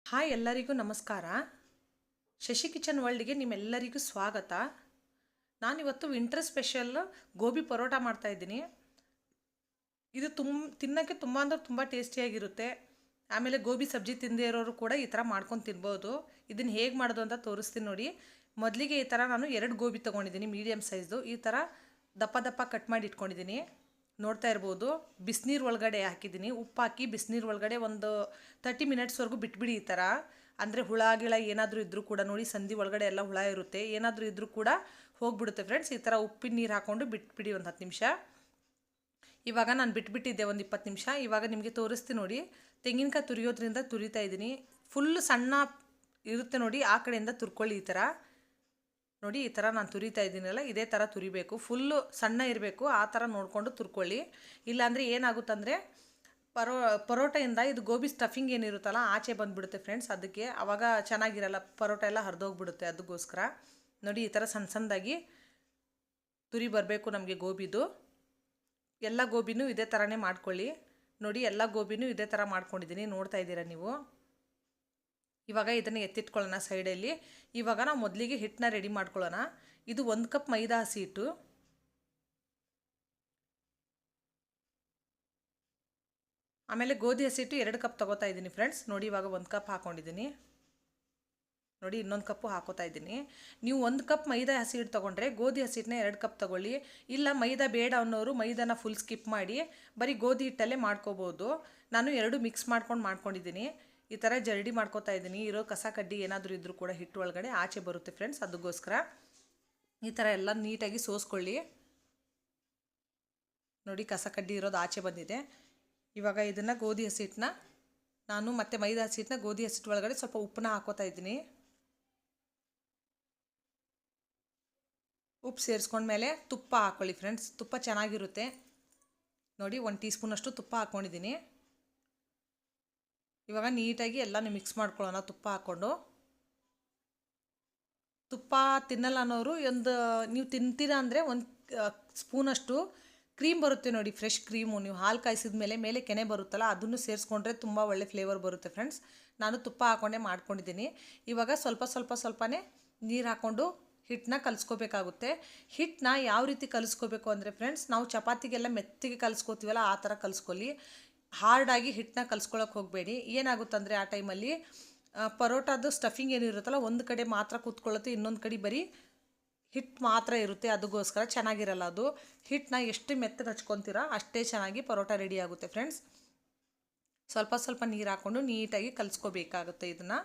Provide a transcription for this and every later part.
Hi ಎಲ್ಲರಿಗೂ ನಮಸ್ಕಾರ. Shashi kitchen ವರ್ಲ್ಡ್ಗೆ ನಿಮ್ಮೆಲ್ಲರಿಗೂ ಸ್ವಾಗತ. ನಾನಿವತ್ತು ವಿಂಟರ್ ಸ್ಪೆಷಲ್ ಗೋಬಿ ಪರೋಟ ಮಾಡ್ತಾಯಿದ್ದೀನಿ. ಇದು ತಿನ್ನೋಕ್ಕೆ ತುಂಬ ಅಂದರೆ ತುಂಬ ಟೇಸ್ಟಿಯಾಗಿರುತ್ತೆ. ಆಮೇಲೆ ಗೋಬಿ ಸಬ್ಜಿ ತಿಂದೇ ಇರೋರು ಕೂಡ ಈ ಥರ ಮಾಡ್ಕೊಂಡು ತಿನ್ಬೋದು. ಇದನ್ನು ಹೇಗೆ ಮಾಡೋದು ಅಂತ ತೋರಿಸ್ತೀನಿ ನೋಡಿ. ಮೊದಲಿಗೆ ಈ ಥರ ನಾನು 2 ಗೋಬಿ ತೊಗೊಂಡಿದ್ದೀನಿ, ಮೀಡಿಯಮ್ ಸೈಜ್ದು. ಈ ಥರ ದಪ್ಪ ದಪ್ಪ ಕಟ್ ಮಾಡಿ ಇಟ್ಕೊಂಡಿದ್ದೀನಿ. ನೋಡ್ತಾ ಇರ್ಬೋದು, ಬಿಸಿನೀರು ಒಳಗಡೆ ಹಾಕಿದ್ದೀನಿ. ಉಪ್ಪು ಹಾಕಿ ಬಿಸಿನೀರು ಒಳಗಡೆ ಒಂದು 30 ಮಿನಿಟ್ಸ್ವರೆಗೂ ಬಿಟ್ಬಿಡಿ. ಈ ಥರ ಅಂದರೆ ಹುಳ ಗಿಳ ಏನಾದರೂ ಇದ್ದರೂ ಕೂಡ ನೋಡಿ, ಸಂಧಿ ಒಳಗಡೆ ಎಲ್ಲ ಹುಳ ಇರುತ್ತೆ, ಏನಾದರೂ ಇದ್ದರೂ ಕೂಡ ಹೋಗ್ಬಿಡುತ್ತೆ ಫ್ರೆಂಡ್ಸ್. ಈ ಥರ ಉಪ್ಪಿನ ನೀರು ಹಾಕ್ಕೊಂಡು ಬಿಟ್ಬಿಡಿ ಒಂದು 10 ನಿಮಿಷ. ಇವಾಗ ನಾನು ಬಿಟ್ಬಿಟ್ಟಿದ್ದೆ ಒಂದು 20 ನಿಮಿಷ. ಇವಾಗ ನಿಮಗೆ ತೋರಿಸ್ತೀನಿ ನೋಡಿ. ತೆಂಗಿನಕಾಯಿ ತುರಿಯೋದ್ರಿಂದ ತುರಿತಾ ಇದ್ದೀನಿ. ಫುಲ್ಲು ಸಣ್ಣ ಇರುತ್ತೆ ನೋಡಿ, ಆ ಕಡೆಯಿಂದ ತುರ್ಕೊಳ್ಳಿ. ಈ ಥರ ನೋಡಿ, ಈ ಥರ ನಾನು ತುರಿತಾ ಇದ್ದೀನಲ್ಲ, ಇದೇ ಥರ ತುರಿಬೇಕು. ಫುಲ್ಲು ಸಣ್ಣ ಇರಬೇಕು, ಆ ಥರ ನೋಡಿಕೊಂಡು ತುರ್ಕೊಳ್ಳಿ. ಇಲ್ಲಾಂದರೆ ಏನಾಗುತ್ತಂದರೆ ಪರೋಟದಿಂದ ಇದು ಗೋಬಿ ಸ್ಟಫಿಂಗ್ ಏನಿರುತ್ತಲ್ಲ ಆಚೆ ಬಂದುಬಿಡುತ್ತೆ ಫ್ರೆಂಡ್ಸ್. ಅದಕ್ಕೆ ಆವಾಗ ಚೆನ್ನಾಗಿರಲ್ಲ, ಪರೋಟ ಎಲ್ಲ ಹರಿದೋಗ್ಬಿಡುತ್ತೆ. ಅದಕ್ಕೋಸ್ಕರ ನೋಡಿ, ಈ ಥರ ಸಣ್ಣ ಸಣ್ಣದಾಗಿ ತುರಿ ಬರಬೇಕು ನಮಗೆ ಗೋಬಿದು. ಎಲ್ಲ ಗೋಬಿನೂ ಇದೇ ಥರನೇ ಮಾಡ್ಕೊಳ್ಳಿ. ನೋಡಿ, ಎಲ್ಲ ಗೋಬಿನೂ ಇದೇ ಥರ ಮಾಡ್ಕೊಂಡಿದ್ದೀನಿ, ನೋಡ್ತಾ ಇದ್ದೀರಾ ನೀವು. ಇವಾಗ ಇದನ್ನು ಎತ್ತಿಟ್ಕೊಳ್ಳೋಣ ಸೈಡಲ್ಲಿ. ಇವಾಗ ನಾವು ಮೊದಲಿಗೆ ಹಿಟ್ಟನ್ನ ರೆಡಿ ಮಾಡ್ಕೊಳ್ಳೋಣ. ಇದು 1 ಕಪ್ ಮೈದಾ ಹಸಿ ಹಿಟ್ಟು, ಆಮೇಲೆ ಗೋಧಿ ಹಸಿ ಹಿಟ್ಟು 2 ಕಪ್ ತೊಗೋತಾ ಇದ್ದೀನಿ ಫ್ರೆಂಡ್ಸ್. ನೋಡಿ, ಇವಾಗ 1 ಕಪ್ ಹಾಕ್ಕೊಂಡಿದ್ದೀನಿ. ನೋಡಿ, ಇನ್ನೊಂದು ಕಪ್ಪು ಹಾಕೋತಾ ಇದ್ದೀನಿ. ನೀವು 1 ಕಪ್ ಮೈದಾ ಹಸಿ ಹಿಟ್ಟು ತೊಗೊಂಡ್ರೆ ಗೋಧಿ ಹಸಿ ಹಿಟ್ಟನ್ನ 2 ಕಪ್ ತೊಗೊಳ್ಳಿ. ಇಲ್ಲ ಮೈದಾ ಬೇಡ ಅನ್ನೋರು ಮೈದಾನ ಫುಲ್ ಸ್ಕಿಪ್ ಮಾಡಿ ಬರೀ ಗೋಧಿ ಹಿಟ್ಟಲ್ಲೇ ಮಾಡ್ಕೋಬೋದು. ನಾನು 2 ಮಿಕ್ಸ್ ಮಾಡ್ಕೊಂಡಿದ್ದೀನಿ. ಈ ಥರ ಜರಡಿ ಮಾಡ್ಕೋತಾ ಇದ್ದೀನಿ. ಇರೋ ಕಸ ಕಡ್ಡಿ ಏನಾದರೂ ಇದ್ದರೂ ಕೂಡ ಹಿಟ್ಟು ಒಳಗಡೆ ಆಚೆ ಬರುತ್ತೆ ಫ್ರೆಂಡ್ಸ್. ಅದಕ್ಕೋಸ್ಕರ ಈ ಥರ ಎಲ್ಲ ನೀಟಾಗಿ ಸೋಸ್ಕೊಳ್ಳಿ. ನೋಡಿ, ಕಸ ಕಡ್ಡಿ ಇರೋದು ಆಚೆ ಬಂದಿದೆ. ಇವಾಗ ಇದನ್ನು ಗೋಧಿ ಹಸಿ ಹಿಟ್ಟನ್ನ ನಾನು ಮತ್ತು ಮೈದಾ ಹಸಿ ಹಿಟ್ಟನ್ನ ಗೋಧಿ ಹಸಿ ಹಿಟ್ಟು ಒಳಗಡೆ ಸ್ವಲ್ಪ ಉಪ್ಪನ್ನ ಹಾಕೋತಾ ಇದ್ದೀನಿ. ಉಪ್ಪು ಸೇರಿಸ್ಕೊಂಡ್ಮೇಲೆ ತುಪ್ಪ ಹಾಕ್ಕೊಳ್ಳಿ ಫ್ರೆಂಡ್ಸ್. ತುಪ್ಪ ಚೆನ್ನಾಗಿರುತ್ತೆ ನೋಡಿ. 1 ಟೀ ಸ್ಪೂನಷ್ಟು ತುಪ್ಪ ಹಾಕ್ಕೊಂಡಿದ್ದೀನಿ. ಇವಾಗ ನೀಟಾಗಿ ಎಲ್ಲನೂ ಮಿಕ್ಸ್ ಮಾಡ್ಕೊಳ್ಳೋಣ ತುಪ್ಪ ಹಾಕ್ಕೊಂಡು. ತುಪ್ಪ ತಿನ್ನಲ್ಲ ಅನ್ನೋರು ನೀವು ತಿಂತೀರಾ ಅಂದರೆ 1 ಸ್ಪೂನಷ್ಟು ಕ್ರೀಮ್ ಬರುತ್ತೆ ನೋಡಿ, ಫ್ರೆಶ್ ಕ್ರೀಮು. ನೀವು ಹಾಲು ಕಾಯಿಸಿದ ಮೇಲೆ ಕೆನೆ ಬರುತ್ತಲ್ಲ, ಅದನ್ನು ಸೇರಿಸ್ಕೊಂಡ್ರೆ ತುಂಬ ಒಳ್ಳೆ ಫ್ಲೇವರ್ ಬರುತ್ತೆ ಫ್ರೆಂಡ್ಸ್. ನಾನು ತುಪ್ಪ ಹಾಕ್ಕೊಂಡೇ ಮಾಡ್ಕೊಂಡಿದ್ದೀನಿ. ಇವಾಗ ಸ್ವಲ್ಪನೇ ನೀರು ಹಾಕ್ಕೊಂಡು ಹಿಟ್ಟನ್ನ ಕಲಿಸ್ಕೋಬೇಕಾಗುತ್ತೆ. ಹಿಟ್ಟನ್ನ ಯಾವ ರೀತಿ ಕಲಿಸ್ಕೋಬೇಕು ಅಂದರೆ ಫ್ರೆಂಡ್ಸ್, ನಾವು ಚಪಾತಿಗೆಲ್ಲ ಮೆತ್ತಿಗೆ ಕಲಿಸ್ಕೋತೀವಲ್ಲ ಆ ಥರ ಕಲಿಸ್ಕೊಳ್ಳಿ. ಹಾರ್ಡಾಗಿ ಹಿಟ್ಟನ್ನ ಕಲಿಸ್ಕೊಳ್ಳೋಕೆ ಹೋಗಬೇಡಿ. ಏನಾಗುತ್ತಂದರೆ ಆ ಟೈಮಲ್ಲಿ ಪರೋಟದು ಸ್ಟಫಿಂಗ್ ಏನಿರುತ್ತಲ್ಲ ಒಂದು ಕಡೆ ಮಾತ್ರ ಕೂತ್ಕೊಳ್ಳುತ್ತೆ, ಇನ್ನೊಂದು ಕಡೆ ಬರೀ ಹಿಟ್ಟು ಮಾತ್ರ ಇರುತ್ತೆ. ಅದಕ್ಕೋಸ್ಕರ ಚೆನ್ನಾಗಿರಲ್ಲ ಅದು. ಹಿಟ್ಟನ್ನ ಎಷ್ಟು ಮೆತ್ತಗೆ ಹಚ್ಕೊತೀರಾ ಅಷ್ಟೇ ಚೆನ್ನಾಗಿ ಪರೋಟ ರೆಡಿ ಆಗುತ್ತೆ ಫ್ರೆಂಡ್ಸ್. ಸ್ವಲ್ಪ ನೀರು ಹಾಕ್ಕೊಂಡು ನೀಟಾಗಿ ಕಲಿಸ್ಕೋಬೇಕಾಗುತ್ತೆ ಇದನ್ನು.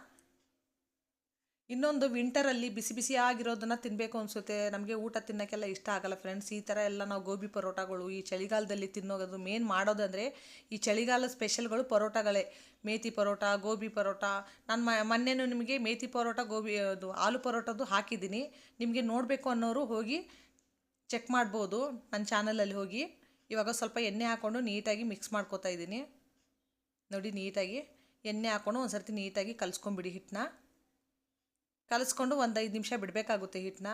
ಇನ್ನೊಂದು, ವಿಂಟರಲ್ಲಿ ಬಿಸಿ ಬಿಸಿ ಆಗಿರೋದನ್ನು ತಿನ್ನಬೇಕು ಅನಿಸುತ್ತೆ. ನಮಗೆ ಊಟ ತಿನ್ನೋಕ್ಕೆಲ್ಲ ಇಷ್ಟ ಆಗಲ್ಲ ಫ್ರೆಂಡ್ಸ್. ಈ ಥರ ಎಲ್ಲ ನಾವು ಗೋಬಿ ಪರೋಟಗಳು ಈ ಚಳಿಗಾಲದಲ್ಲಿ ತಿನ್ನೋದು ಮೇನ್ ಮಾಡೋದಂದರೆ ಈ ಚಳಿಗಾಲ ಸ್ಪೆಷಲ್ಗಳು ಪರೋಟಗಳೇ. ಮೇಥಿ ಪರೋಟ, ಗೋಬಿ ಪರೋಟ. ನಾನು ಮೊನ್ನೆನೂ ನಿಮಗೆ ಮೇಥಿ ಪರೋಟ, ಗೋಬಿ ಅದು ಆಲೂ ಪರೋಟದ್ದು ಹಾಕಿದ್ದೀನಿ. ನಿಮಗೆ ನೋಡಬೇಕು ಅನ್ನೋರು ಹೋಗಿ ಚೆಕ್ ಮಾಡ್ಬೋದು ನನ್ನ ಚಾನಲಲ್ಲಿ ಹೋಗಿ. ಇವಾಗ ಸ್ವಲ್ಪ ಎಣ್ಣೆ ಹಾಕ್ಕೊಂಡು ನೀಟಾಗಿ ಮಿಕ್ಸ್ ಮಾಡ್ಕೋತಾ ಇದ್ದೀನಿ. ನೋಡಿ, ನೀಟಾಗಿ ಎಣ್ಣೆ ಹಾಕ್ಕೊಂಡು ಒಂದು ಸರ್ತಿ ನೀಟಾಗಿ ಕಲಿಸ್ಕೊಂಬಿಡಿ. ಹಿಟ್ಟನ್ನ ಕಲಿಸ್ಕೊಂಡು ಒಂದು 5 ನಿಮಿಷ ಬಿಡಬೇಕಾಗುತ್ತೆ ಹಿಟ್ಟನ್ನ.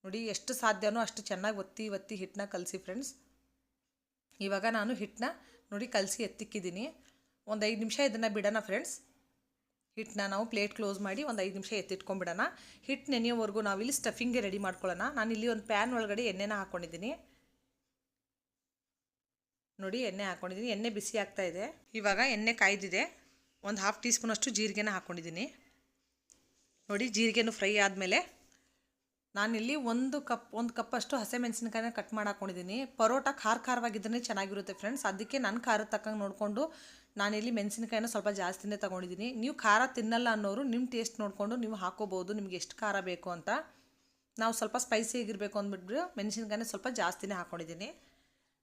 ನೋಡಿ, ಎಷ್ಟು ಸಾಧ್ಯನೋ ಅಷ್ಟು ಚೆನ್ನಾಗಿ ಒತ್ತಿ ಹಿಟ್ಟನ್ನ ಕಲಸಿ ಫ್ರೆಂಡ್ಸ್. ಇವಾಗ ನಾನು ಹಿಟ್ಟನ್ನ ನೋಡಿ ಕಲಸಿ ಎತ್ತಿಕ್ಕಿದ್ದೀನಿ. ಒಂದು 5 ನಿಮಿಷ ಇದನ್ನು ಬಿಡೋಣ ಫ್ರೆಂಡ್ಸ್. ಹಿಟ್ಟನ್ನ ನಾವು ಪ್ಲೇಟ್ ಕ್ಲೋಸ್ ಮಾಡಿ ಒಂದು 5 ನಿಮಿಷ ಎತ್ತಿಟ್ಕೊಂಡ್ಬಿಡೋಣ. ಹಿಟ್ಟು ನೆನೆಯೋವರೆಗೂ ನಾವಿಲ್ಲಿ ಸ್ಟಫಿಂಗ್ಗೆ ರೆಡಿ ಮಾಡ್ಕೊಳ್ಳೋಣ. ನಾನಿಲ್ಲಿ ಒಂದು ಪ್ಯಾನ್ ಒಳಗಡೆ ಎಣ್ಣೆನ ಹಾಕ್ಕೊಂಡಿದ್ದೀನಿ. ನೋಡಿ, ಎಣ್ಣೆ ಹಾಕ್ಕೊಂಡಿದ್ದೀನಿ. ಎಣ್ಣೆ ಬಿಸಿ ಆಗ್ತಾಯಿದೆ. ಇವಾಗ ಎಣ್ಣೆ ಕಾಯ್ದಿದೆ. ಒಂದು 1/2 ಟೀ ಸ್ಪೂನಷ್ಟು ಜೀರಿಗೆನ ಹಾಕ್ಕೊಂಡಿದ್ದೀನಿ. ನೋಡಿ, ಜೀರಿಗೆನೂ ಫ್ರೈ ಆದಮೇಲೆ ನಾನಿಲ್ಲಿ ಒಂದು ಕಪ್ಪಷ್ಟು ಹಸಿಮೆಣಸಿನಕಾಯಿನ ಕಟ್ ಮಾಡಿ ಹಾಕ್ಕೊಂಡಿದ್ದೀನಿ. ಪರೋಟ ಖಾರವಾಗಿದ್ದರೆ ಚೆನ್ನಾಗಿರುತ್ತೆ ಫ್ರೆಂಡ್ಸ್. ಅದಕ್ಕೆ ನನ್ನ ಖಾರದ ತಕ್ಕಂಗೆ ನೋಡಿಕೊಂಡು ನಾನಿಲ್ಲಿ ಮೆಣಸಿನಕಾಯಿನ ಸ್ವಲ್ಪ ಜಾಸ್ತಿನೇ ತೊಗೊಂಡಿದ್ದೀನಿ. ನೀವು ಖಾರ ತಿನ್ನಲ್ಲ ಅನ್ನೋರು ನಿಮ್ಮ ಟೇಸ್ಟ್ ನೋಡಿಕೊಂಡು ನೀವು ಹಾಕ್ಕೋಬೋದು, ನಿಮ್ಗೆ ಎಷ್ಟು ಖಾರ ಬೇಕು ಅಂತ. ನಾವು ಸ್ವಲ್ಪ ಸ್ಪೈಸಿಯಾಗಿರಬೇಕು ಅಂದ್ಬಿಟ್ಟು ಮೆಣಸಿನಕಾಯಿನ ಸ್ವಲ್ಪ ಜಾಸ್ತಿನೇ ಹಾಕ್ಕೊಂಡಿದ್ದೀನಿ.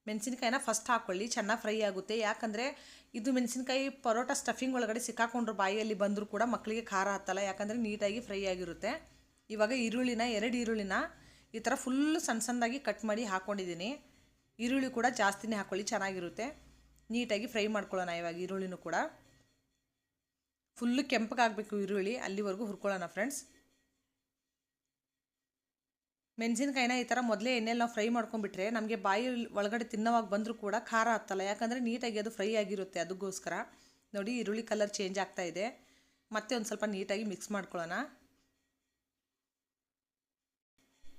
ಮೆಣಸಿನಕಾಯಿನ ಫಸ್ಟ್ ಹಾಕ್ಕೊಳ್ಳಿ, ಚೆನ್ನಾಗಿ ಫ್ರೈ ಆಗುತ್ತೆ. ಯಾಕಂದರೆ ಇದು ಮೆಣಸಿನಕಾಯಿ ಪರೋಟ ಸ್ಟಫಿಂಗ್ ಒಳಗಡೆ ಸಿಕ್ಕಾಕೊಂಡ್ರು ಬಾಯಿಯಲ್ಲಿ ಬಂದರೂ ಕೂಡ ಮಕ್ಕಳಿಗೆ ಖಾರ ಹತ್ತಲ್ಲ, ಯಾಕಂದರೆ ನೀಟಾಗಿ ಫ್ರೈ ಆಗಿರುತ್ತೆ. ಇವಾಗ 2 ಈರುಳ್ಳಿನ ಈ ಥರ ಫುಲ್ಲು ಸಣ್ಣದಾಗಿ ಕಟ್ ಮಾಡಿ ಹಾಕ್ಕೊಂಡಿದ್ದೀನಿ. ಈರುಳ್ಳಿ ಕೂಡ ಜಾಸ್ತಿನೇ ಹಾಕ್ಕೊಳ್ಳಿ, ಚೆನ್ನಾಗಿರುತ್ತೆ. ನೀಟಾಗಿ ಫ್ರೈ ಮಾಡ್ಕೊಳ್ಳೋಣ. ಇವಾಗ ಈರುಳ್ಳಿನೂ ಕೂಡ ಫುಲ್ಲು ಕೆಂಪಗಾಗಬೇಕು ಈರುಳ್ಳಿ, ಅಲ್ಲಿವರೆಗೂ ಹುರ್ಕೊಳ್ಳೋಣ ಫ್ರೆಂಡ್ಸ್. ಮೆಣಸಿನಕಾಯಿನ ಈ ಥರ ಮೊದಲೇ ಎಣ್ಣೆಯಲ್ಲಿ ನಾವು ಫ್ರೈ ಮಾಡ್ಕೊಂಡ್ಬಿಟ್ರೆ ನಮಗೆ ಬಾಯಿ ಒಳಗಡೆ ತಿನ್ನೋವಾಗ ಬಂದರೂ ಕೂಡ ಖಾರ ಹತ್ತಲ್ಲ, ಯಾಕಂದರೆ ನೀಟಾಗಿ ಅದು ಫ್ರೈ ಆಗಿರುತ್ತೆ. ಅದಕ್ಕೋಸ್ಕರ ನೋಡಿ ಈರುಳ್ಳಿ ಕಲರ್ ಚೇಂಜ್ ಆಗ್ತಾ ಇದೆ. ಮತ್ತೆ ಒಂದು ಸ್ವಲ್ಪ ನೀಟಾಗಿ ಮಿಕ್ಸ್ ಮಾಡ್ಕೊಳ್ಳೋಣ.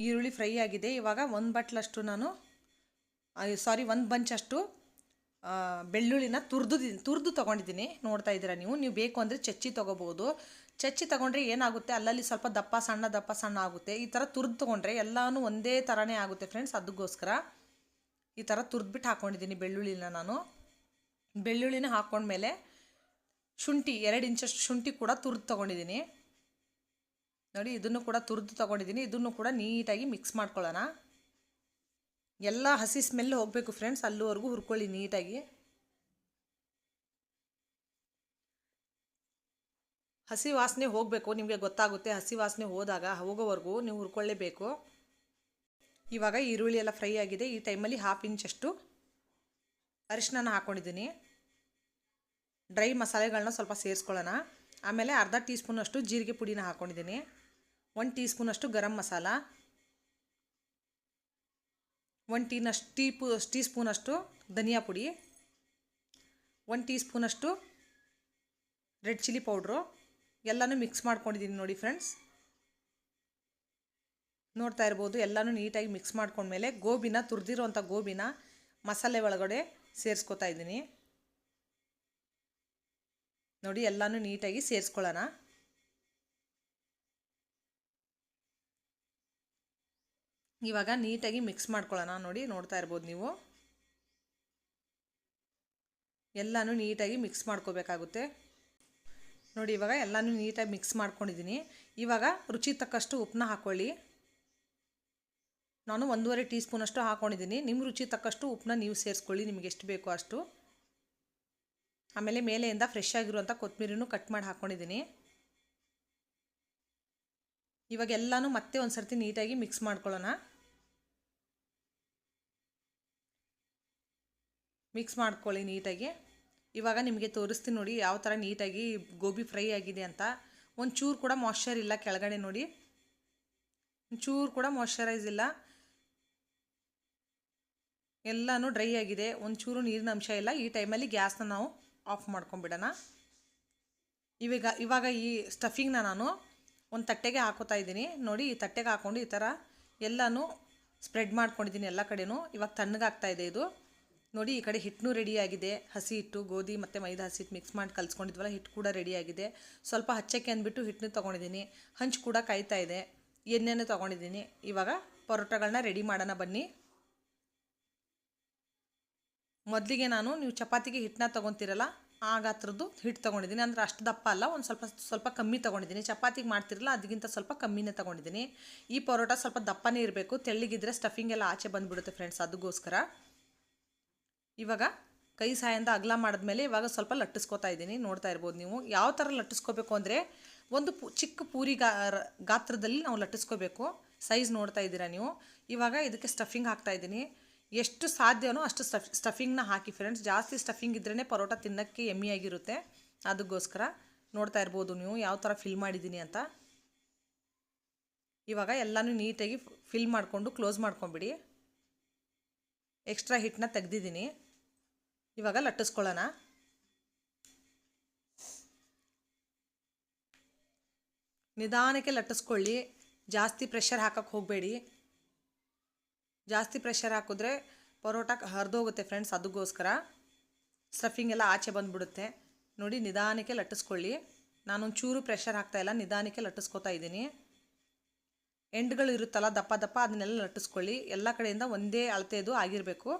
ಈರುಳ್ಳಿ ಫ್ರೈ ಆಗಿದೆ. ಇವಾಗ ಒಂದು ಬಟ್ಲಷ್ಟು ಒಂದು ಬಂಚಷ್ಟು ಬೆಳ್ಳುಳ್ಳಿನ ತುರಿದು ತೊಗೊಂಡಿದ್ದೀನಿ. ನೋಡ್ತಾ ಇದ್ದೀರಾ ನೀವು ಬೇಕು ಅಂದರೆ ಚಚ್ಚಿ ತೊಗೋಬೋದು. ಚಚ್ಚಿ ತೊಗೊಂಡ್ರೆ ಏನಾಗುತ್ತೆ, ಅಲ್ಲಲ್ಲಿ ಸ್ವಲ್ಪ ದಪ್ಪ ಸಣ್ಣ ಆಗುತ್ತೆ. ಈ ಥರ ತುರಿದು ತೊಗೊಂಡ್ರೆ ಎಲ್ಲನೂ ಒಂದೇ ಥರನೇ ಆಗುತ್ತೆ ಫ್ರೆಂಡ್ಸ್. ಅದಕ್ಕೋಸ್ಕರ ಈ ಥರ ತುರಿದ್ಬಿಟ್ಟು ಹಾಕ್ಕೊಂಡಿದ್ದೀನಿ ಬೆಳ್ಳುಳ್ಳಿನ ನಾನು. ಬೆಳ್ಳುಳ್ಳಿನ ಹಾಕ್ಕೊಂಡ್ಮೇಲೆ ಶುಂಠಿ 2 ಇಂಚಷ್ಟು ಶುಂಠಿ ಕೂಡ ತುರಿದು ತೊಗೊಂಡಿದ್ದೀನಿ. ನೋಡಿ ಇದನ್ನು ಕೂಡ ತುರಿದು ತೊಗೊಂಡಿದ್ದೀನಿ. ಇದನ್ನು ಕೂಡ ನೀಟಾಗಿ ಮಿಕ್ಸ್ ಮಾಡ್ಕೊಳ್ಳೋಣ. ಎಲ್ಲ ಹಸಿ ಸ್ಮೆಲ್ ಹೋಗಬೇಕು ಫ್ರೆಂಡ್ಸ್, ಅಲ್ಲಿವರೆಗೂ ಹುರ್ಕೊಳ್ಳಿ ನೀಟಾಗಿ. ಹಸಿ ವಾಸನೆ ಹೋಗಬೇಕು, ನಿಮಗೆ ಗೊತ್ತಾಗುತ್ತೆ. ಹಸಿ ವಾಸನೆ ಹೋಗೋವರೆಗೂ ನೀವು ಹುರ್ಕೊಳ್ಳೇಬೇಕು. ಇವಾಗ ಈರುಳ್ಳಿ ಎಲ್ಲ ಫ್ರೈ ಆಗಿದೆ. ಈ ಟೈಮಲ್ಲಿ 1/2 ಇಂಚಷ್ಟು ಅರಿಶಿನ ಹಾಕ್ಕೊಂಡಿದ್ದೀನಿ. ಡ್ರೈ ಮಸಾಲೆಗಳನ್ನ ಸ್ವಲ್ಪ ಸೇರಿಸ್ಕೊಳ್ಳೋಣ. ಆಮೇಲೆ ಅರ್ಧ ಟೀ ಸ್ಪೂನಷ್ಟು ಜೀರಿಗೆ ಪುಡಿನ ಹಾಕ್ಕೊಂಡಿದ್ದೀನಿ. 1 ಟೀ ಸ್ಪೂನಷ್ಟು ಗರಂ ಮಸಾಲ, 1 ಟೀ ಸ್ಪೂನಷ್ಟು ಧನಿಯಾ ಪುಡಿ, 1 ಟೀ ಸ್ಪೂನಷ್ಟು ರೆಡ್ ಚಿಲ್ಲಿ ಪೌಡ್ರು ಎಲ್ಲನೂ ಮಿಕ್ಸ್ ಮಾಡ್ಕೊಂಡಿದ್ದೀನಿ. ನೋಡಿ ಫ್ರೆಂಡ್ಸ್, ನೋಡ್ತಾ ಇರ್ಬೋದು. ಎಲ್ಲನೂ ನೀಟಾಗಿ ಮಿಕ್ಸ್ ಮಾಡ್ಕೊಂಡ್ಮೇಲೆ ತುರಿದಿರೋಂಥ ಗೋಬಿನ ಮಸಾಲೆ ಒಳಗಡೆ ಸೇರಿಸ್ಕೊತಾ ಇದ್ದೀನಿ. ನೋಡಿ ಎಲ್ಲನೂ ನೀಟಾಗಿ ಸೇರಿಸ್ಕೊಳ್ಳೋಣ. ಇವಾಗ ನೀಟಾಗಿ ಮಿಕ್ಸ್ ಮಾಡ್ಕೊಳ್ಳೋಣ. ನೋಡ್ತಾ ಇರ್ಬೋದು ನೀವು. ಎಲ್ಲನೂ ನೀಟಾಗಿ ಮಿಕ್ಸ್ ಮಾಡ್ಕೋಬೇಕಾಗುತ್ತೆ. ನೋಡಿ ಇವಾಗ ಎಲ್ಲನೂ ನೀಟಾಗಿ ಮಿಕ್ಸ್ ಮಾಡ್ಕೊಂಡಿದ್ದೀನಿ. ಇವಾಗ ರುಚಿ ತಕ್ಕಷ್ಟು ಉಪ್ಪನ್ನ ಹಾಕ್ಕೊಳ್ಳಿ. ನಾನು 1.5 ಟೀ ಸ್ಪೂನಷ್ಟು ಹಾಕ್ಕೊಂಡಿದ್ದೀನಿ. ನಿಮ್ಮ ರುಚಿ ತಕ್ಕಷ್ಟು ಉಪ್ಪನ್ನ ನೀವು ಸೇರಿಸ್ಕೊಳ್ಳಿ, ನಿಮಗೆ ಎಷ್ಟು ಬೇಕೋ ಅಷ್ಟು. ಆಮೇಲೆ ಮೇಲೆಯಿಂದ ಫ್ರೆಶ್ ಆಗಿರುವಂಥ ಕೊತ್ತಂಬರಿನೂ ಕಟ್ ಮಾಡಿ ಹಾಕ್ಕೊಂಡಿದ್ದೀನಿ. ಇವಾಗ ಎಲ್ಲನೂ ಮತ್ತೆ ಒಂದು ಸರ್ತಿ ನೀಟಾಗಿ ಮಿಕ್ಸ್ ಮಾಡ್ಕೊಳ್ಳೋಣ. ಮಿಕ್ಸ್ ಮಾಡ್ಕೊಳ್ಳಿ ನೀಟಾಗಿ. ಇವಾಗ ನಿಮಗೆ ತೋರಿಸ್ತೀನಿ ನೋಡಿ ಯಾವ ಥರ ನೀಟಾಗಿ ಗೋಬಿ ಫ್ರೈ ಆಗಿದೆ ಅಂತ. ಒಂಚೂರು ಕೂಡ ಮಾಯ್ಶ್ಚರ್ ಇಲ್ಲ ಕೆಳಗಡೆ. ನೋಡಿ ಒಂಚೂರು ಕೂಡ ಮಾಯ್ಶ್ಚರೈಸ್ ಇಲ್ಲ, ಎಲ್ಲನೂ ಡ್ರೈ ಆಗಿದೆ. ಒಂಚೂರು ನೀರಿನ ಅಂಶ ಇಲ್ಲ. ಈ ಟೈಮಲ್ಲಿ ಗ್ಯಾಸ್ನ ನಾವು ಆಫ್ ಮಾಡ್ಕೊಂಬಿಡೋಣ. ಇವಾಗ ಈ ಸ್ಟಫಿಂಗ್ನ ನಾನು ಒಂದು ತಟ್ಟೆಗೆ ಹಾಕೋತಾ ಇದ್ದೀನಿ. ನೋಡಿ ಈ ತಟ್ಟೆಗೆ ಹಾಕ್ಕೊಂಡು ಈ ಥರ ಎಲ್ಲನೂ ಸ್ಪ್ರೆಡ್ ಮಾಡ್ಕೊಂಡಿದ್ದೀನಿ ಎಲ್ಲ ಕಡೆನೂ. ಇವಾಗ ತಣ್ಣಗಾಗ್ತಾ ಇದೆ ಇದು. ನೋಡಿ ಈ ಕಡೆ ಹಿಟ್ಟು ರೆಡಿಯಾಗಿದೆ. ಹಸಿ ಹಿಟ್ಟು, ಗೋಧಿ ಮತ್ತು ಮೈದಾ ಹಸಿ ಹಿಟ್ಟು ಮಿಕ್ಸ್ ಮಾಡಿ ಕಲಿಸ್ಕೊಂಡಿದ್ವಲ್ಲ, ಹಿಟ್ಟು ಕೂಡ ರೆಡಿಯಾಗಿದೆ. ಸ್ವಲ್ಪ ಹಚ್ಚಕ್ಕೆ ಅಂದ್ಬಿಟ್ಟು ಹಿಟ್ಟನ್ನು ತೊಗೊಂಡಿದ್ದೀನಿ. ಹಂಚು ಕೂಡ ಕಾಯ್ತಾ ಇದೆ. ಎಣ್ಣೆನೂ ತೊಗೊಂಡಿದ್ದೀನಿ. ಇವಾಗ ಪರೋಟಗಳನ್ನ ರೆಡಿ ಮಾಡೋಣ ಬನ್ನಿ. ಮೊದಲಿಗೆ ನೀವು ಚಪಾತಿಗೆ ಹಿಟ್ಟನ್ನ ತೊಗೊತೀರಲ್ಲ ಆ ಗಾತ್ರದ್ದು ಹಿಟ್ಟು ತೊಗೊಂಡಿದ್ದೀನಿ. ಅಂದರೆ ಅಷ್ಟು ದಪ್ಪ ಅಲ್ಲ, ಒಂದು ಸ್ವಲ್ಪ ಕಮ್ಮಿ ತೊಗೊಂಡಿದ್ದೀನಿ. ಚಪಾತಿಗೆ ಮಾಡ್ತಿರಲ್ಲ ಅದಕ್ಕಿಂತ ಸ್ವಲ್ಪ ಕಮ್ಮಿನೇ ತೊಗೊಂಡಿದ್ದೀನಿ. ಈ ಪರೋಟ ಸ್ವಲ್ಪ ದಪ್ಪನೇ ಇರಬೇಕು, ತೆಳ್ಳಗಿದ್ರೆ ಸ್ಟಫಿಂಗ್ ಎಲ್ಲ ಆಚೆ ಬಂದುಬಿಡುತ್ತೆ ಫ್ರೆಂಡ್ಸ್. ಅದಕ್ಕೋಸ್ಕರ ಇವಾಗ ಕೈ ಸಹಾಯದಿಂದ ಅಗಲ ಮಾಡಿದ್ಮೇಲೆ ಇವಾಗ ಸ್ವಲ್ಪ ಲಟ್ಟಿಸ್ಕೊತಾ ಇದ್ದೀನಿ. ನೋಡ್ತಾ ಇರ್ಬೋದು ನೀವು. ಯಾವ ಥರ ಲಟ್ಟಿಸ್ಕೋಬೇಕು ಅಂದರೆ ಒಂದು ಚಿಕ್ಕ ಪೂರಿ ಗಾತ್ರದಲ್ಲಿ ನಾವು ಲಟ್ಟಿಸ್ಕೋಬೇಕು. ಸೈಜ್ ನೋಡ್ತಾ ಇದ್ದೀರಾ ನೀವು. ಇವಾಗ ಇದಕ್ಕೆ ಸ್ಟಫಿಂಗ್ ಹಾಕ್ತಾಯಿದ್ದೀನಿ. ಎಷ್ಟು ಸಾಧ್ಯವೋ ಅಷ್ಟು ಸ್ಟಫಿಂಗ್ನ ಹಾಕಿ ಫ್ರೆಂಡ್ಸ್. ಜಾಸ್ತಿ ಸ್ಟಫಿಂಗ್ ಇದ್ರೇ ಪರೋಟ ತಿನ್ನೋಕ್ಕೆ ಯಮ್ಮಿಯಾಗಿರುತ್ತೆ. ಅದಕ್ಕೋಸ್ಕರ ನೋಡ್ತಾ ಇರ್ಬೋದು ನೀವು ಯಾವ ಥರ ಫಿಲ್ ಮಾಡಿದ್ದೀನಿ ಅಂತ. ಇವಾಗ ಎಲ್ಲನೂ ನೀಟಾಗಿ ಫಿಲ್ ಮಾಡಿಕೊಂಡು ಕ್ಲೋಸ್ ಮಾಡ್ಕೊಂಬಿಡಿ. ಎಕ್ಸ್ಟ್ರಾ ಹಿಟ್ಟನ್ನ ತೆಗೆದಿದ್ದೀನಿ. ಇವಾಗ ಲಟ್ಟಿಸ್ಕೊಳ್ಳೋಣ. ನಿಧಾನಕ್ಕೆ ಲಟ್ಟಿಸ್ಕೊಳ್ಳಿ, ಜಾಸ್ತಿ ಪ್ರೆಷರ್ ಹಾಕಕ್ಕೆ ಹೋಗಬೇಡಿ. ಜಾಸ್ತಿ ಪ್ರೆಷರ್ ಹಾಕಿದ್ರೆ ಪರೋಟ ಹರಿದೋಗುತ್ತೆ ಫ್ರೆಂಡ್ಸ್. ಅದಕ್ಕೋಸ್ಕರ ಸ್ಟಫಿಂಗ್ ಎಲ್ಲ ಆಚೆ ಬಂದುಬಿಡುತ್ತೆ. ನೋಡಿ ನಿಧಾನಕ್ಕೆ ಲಟ್ಟಿಸ್ಕೊಳ್ಳಿ. ನಾನೊಂದು ಚೂರು ಪ್ರೆಷರ್ ಹಾಕ್ತಾಯಿಲ್ಲ, ನಿಧಾನಕ್ಕೆ ಲಟ್ಟಿಸ್ಕೊತಾ ಇದ್ದೀನಿ. ಎಂಡ್ಗಳು ಇರುತ್ತಲ್ಲ ದಪ್ಪ ದಪ್ಪ, ಅದನ್ನೆಲ್ಲ ಲಟ್ಟಿಸ್ಕೊಳ್ಳಿ. ಎಲ್ಲ ಕಡೆಯಿಂದ ಒಂದೇ ಅಳತೆದು ಆಗಿರಬೇಕು.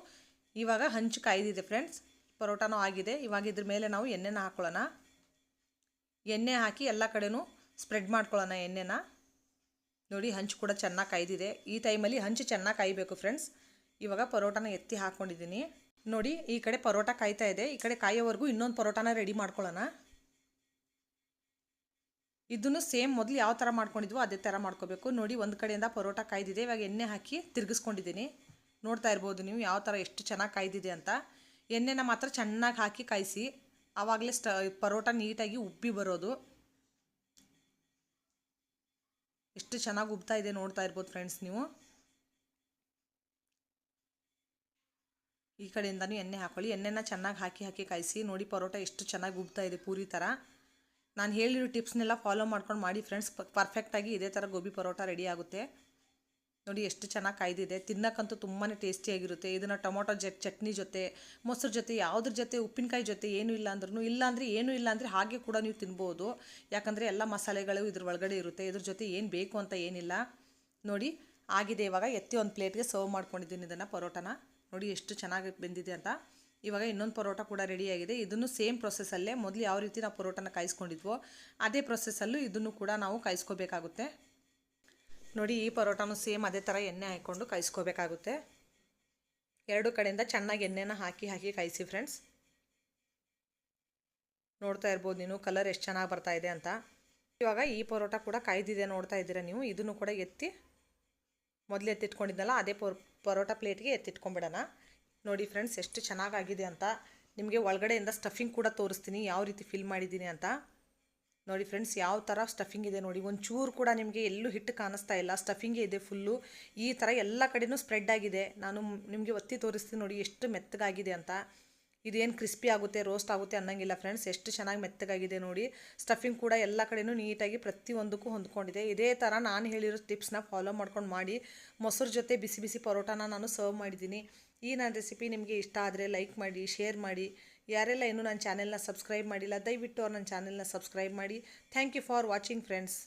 ಇವಾಗ ಹಂಚು ಕಾಯ್ದಿದೆ ಫ್ರೆಂಡ್ಸ್. ಪರೋಟನೂ ಆಗಿದೆ. ಇವಾಗ ಇದ್ರ ಮೇಲೆ ನಾವು ಎಣ್ಣೆನ ಹಾಕ್ಕೊಳ್ಳೋಣ. ಎಣ್ಣೆ ಹಾಕಿ ಎಲ್ಲ ಕಡೆನೂ ಸ್ಪ್ರೆಡ್ ಮಾಡ್ಕೊಳ್ಳೋಣ ಎಣ್ಣೆನ. ನೋಡಿ ಹಂಚು ಕೂಡ ಚೆನ್ನಾಗಿ ಕಾಯ್ದಿದೆ. ಈ ಟೈಮಲ್ಲಿ ಹಂಚು ಚೆನ್ನಾಗಿ ಕಾಯಬೇಕು ಫ್ರೆಂಡ್ಸ್. ಇವಾಗ ಪರೋಟನ ಎತ್ತಿ ಹಾಕ್ಕೊಂಡಿದ್ದೀನಿ. ನೋಡಿ ಈ ಕಡೆ ಪರೋಟ ಕಾಯ್ತಾ ಇದೆ. ಈ ಕಡೆ ಕಾಯೋವರೆಗೂ ಇನ್ನೊಂದು ಪರೋಟನ ರೆಡಿ ಮಾಡ್ಕೊಳ್ಳೋಣ. ಇದನ್ನು ಸೇಮ್ ಮೊದಲು ಯಾವ ಥರ ಮಾಡ್ಕೊಂಡಿದ್ವೋ ಅದೇ ಥರ ಮಾಡ್ಕೋಬೇಕು. ನೋಡಿ ಒಂದು ಕಡೆಯಿಂದ ಪರೋಟ ಕಾಯ್ದಿದೆ. ಇವಾಗ ಎಣ್ಣೆ ಹಾಕಿ ತಿರುಗಿಸ್ಕೊಂಡಿದ್ದೀನಿ. ನೋಡ್ತಾ ಇರ್ಬೋದು ನೀವು ಯಾವ ಥರ ಎಷ್ಟು ಚೆನ್ನಾಗಿ ಕಾಯ್ದಿದೆ ಅಂತ. ಎಣ್ಣೆನ ಮಾತ್ರ ಚೆನ್ನಾಗಿ ಹಾಕಿ ಕಾಯಿಸಿ, ಆವಾಗಲೇ ಪರೋಟ ನೀಟಾಗಿ ಉಬ್ಬಿ ಬರೋದು. ಎಷ್ಟು ಚೆನ್ನಾಗಿ ಉಬ್ತಾ ಇದೆ ನೋಡ್ತಾ ಇರ್ಬೋದು ಫ್ರೆಂಡ್ಸ್ ನೀವು. ಈ ಕಡೆಯಿಂದನೂ ಎಣ್ಣೆ ಹಾಕೊಳ್ಳಿ. ಎಣ್ಣೆನ ಚೆನ್ನಾಗಿ ಹಾಕಿ ಕಾಯಿಸಿ. ನೋಡಿ ಪರೋಟ ಎಷ್ಟು ಚೆನ್ನಾಗಿ ಉಬ್ತಾ ಇದೆ ಪೂರಿ ಥರ. ನಾನು ಹೇಳಿರೋ ಟಿಪ್ಸ್ನೆಲ್ಲ ಫಾಲೋ ಮಾಡ್ಕೊಂಡು ಮಾಡಿ ಫ್ರೆಂಡ್ಸ್. ಪರ್ಫೆಕ್ಟಾಗಿ ಇದೇ ಥರ ಗೋಬಿ ಪರೋಟ ರೆಡಿ ಆಗುತ್ತೆ. ನೋಡಿ ಎಷ್ಟು ಚೆನ್ನಾಗಿ ಕಾಯ್ದಿದೆ. ತಿನ್ನಕ್ಕಂತೂ ತುಂಬಾ ಟೇಸ್ಟಿಯಾಗಿರುತ್ತೆ. ಇದನ್ನು ಟೊಮೊಟೊ ಚಟ್ನಿ ಜೊತೆ, ಮೊಸರು ಜೊತೆ, ಯಾವುದ್ರ ಜೊತೆ, ಉಪ್ಪಿನಕಾಯಿ ಜೊತೆ ಏನೂ ಇಲ್ಲ ಅಂದ್ರೂ, ಏನೂ ಇಲ್ಲ ಅಂದರೆ ಹಾಗೆ ಕೂಡ ನೀವು ತಿನ್ಬೋದು. ಯಾಕಂದರೆ ಎಲ್ಲ ಮಸಾಲೆಗಳು ಇದ್ರ ಒಳಗಡೆ ಇರುತ್ತೆ. ಇದ್ರ ಜೊತೆ ಏನು ಬೇಕು ಅಂತ ಏನಿಲ್ಲ. ನೋಡಿ ಆಗಿದೆ. ಇವಾಗ ಎತ್ತಿ ಒಂದು ಪ್ಲೇಟ್ಗೆ ಸರ್ವ್ ಮಾಡ್ಕೊಂಡಿದ್ದೀನಿ ಇದನ್ನು ಪರೋಟನ. ನೋಡಿ ಎಷ್ಟು ಚೆನ್ನಾಗಿ ಬೆಂದಿದೆ ಅಂತ. ಇವಾಗ ಇನ್ನೊಂದು ಪರೋಟ ಕೂಡ ರೆಡಿಯಾಗಿದೆ. ಇದನ್ನು ಸೇಮ್ ಪ್ರೊಸೆಸ್ಸಲ್ಲೇ ಮೊದಲು ಯಾವ ರೀತಿ ನಾವು ಪರೋಟನ ಕಾಯಿಸ್ಕೊಂಡಿದ್ವೋ ಅದೇ ಪ್ರೊಸೆಸ್ಸಲ್ಲೂ ಇದನ್ನು ಕೂಡ ನಾವು ಕಾಯಿಸ್ಕೋಬೇಕಾಗುತ್ತೆ. ನೋಡಿ ಈ ಪರೋಟನೂ ಸೇಮ್ ಅದೇ ಥರ ಎಣ್ಣೆ ಹಾಕ್ಕೊಂಡು ಕಾಯಿಸ್ಕೋಬೇಕಾಗುತ್ತೆ. ಎರಡು ಕಡೆಯಿಂದ ಚೆನ್ನಾಗಿ ಎಣ್ಣೆನ ಹಾಕಿ ಕಾಯಿಸಿ ಫ್ರೆಂಡ್ಸ್. ನೋಡ್ತಾ ಇರ್ಬೋದು ನೀವು ಕಲರ್ ಎಷ್ಟು ಚೆನ್ನಾಗಿ ಬರ್ತಾ ಇದೆ ಅಂತ. ಇವಾಗ ಈ ಪರೋಟ ಕೂಡ ಕಾಯ್ದಿದೆ ನೋಡ್ತಾ ಇದ್ದೀರಾ ನೀವು. ಇದನ್ನು ಕೂಡ ಮೊದಲು ಎತ್ತಿಟ್ಕೊಂಡಿದ್ದಲ್ಲ ಅದೇ ಪರೋಟ ಪ್ಲೇಟ್ಗೆ ಎತ್ತಿಟ್ಕೊಂಡ್ಬಿಡೋಣ. ನೋಡಿ ಫ್ರೆಂಡ್ಸ್ ಎಷ್ಟು ಚೆನ್ನಾಗಾಗಿದೆ ಅಂತ. ನಿಮಗೆ ಒಳಗಡೆಯಿಂದ ಸ್ಟಫಿಂಗ್ ಕೂಡ ತೋರಿಸ್ತೀನಿ ಯಾವ ರೀತಿ ಫಿಲ್ ಮಾಡಿದ್ದೀನಿ ಅಂತ. ನೋಡಿ ಫ್ರೆಂಡ್ಸ್ ಯಾವ ಥರ ಸ್ಟಫಿಂಗ್ ಇದೆ ನೋಡಿ. ಒಂಚೂರು ಕೂಡ ನಿಮಗೆ ಎಲ್ಲೂ ಹಿಟ್ಟು ಕಾಣಿಸ್ತಾ ಇಲ್ಲ. ಸ್ಟಫಿಂಗೇ ಇದೆ ಫುಲ್ಲು. ಈ ಥರ ಎಲ್ಲ ಕಡೆಯೂ ಸ್ಪ್ರೆಡ್ ಆಗಿದೆ. ನಾನು ನಿಮಗೆ ಒತ್ತಿ ತೋರಿಸ್ತೀನಿ ನೋಡಿ ಎಷ್ಟು ಮೆತ್ತಗಾಗಿದೆ ಅಂತ. ಇದೇನು ಕ್ರಿಸ್ಪಿ ಆಗುತ್ತೆ ರೋಸ್ಟ್ ಆಗುತ್ತೆ ಅನ್ನೋಂಗಿಲ್ಲ ಫ್ರೆಂಡ್ಸ್. ಎಷ್ಟು ಚೆನ್ನಾಗಿ ಮೆತ್ತಗಾಗಿದೆ ನೋಡಿ. ಸ್ಟಫಿಂಗ್ ಕೂಡ ಎಲ್ಲ ಕಡೆಯೂ ನೀಟಾಗಿ ಪ್ರತಿಯೊಂದಕ್ಕೂ ಹೊಂದ್ಕೊಂಡಿದೆ. ಇದೇ ಥರ ನಾನು ಹೇಳಿರೋ ಟಿಪ್ಸ್ನ ಫಾಲೋ ಮಾಡ್ಕೊಂಡು ಮಾಡಿ ಮೊಸರು ಜೊತೆ ಬಿಸಿ ಬಿಸಿ ಪರೋಟಾನ ನಾನು ಸರ್ವ್ ಮಾಡಿದ್ದೀನಿ. ಈ ನನ್ನ ರೆಸಿಪಿ ನಿಮಗೆ ಇಷ್ಟ ಆದರೆ ಲೈಕ್ ಮಾಡಿ, ಶೇರ್ ಮಾಡಿ. ಯಾರೆಲ್ಲ ಇನ್ನೂ ನನ್ನ ಚಾನೆಲ್ನ ಸಬ್ಸ್ಕ್ರೈಬ್ ಮಾಡಿಲ್ಲ ದಯವಿಟ್ಟು ನನ್ನ ಚಾನೆಲ್ನ ಸಬ್ಸ್ಕ್ರೈಬ್ ಮಾಡಿ. Thank you for watching friends.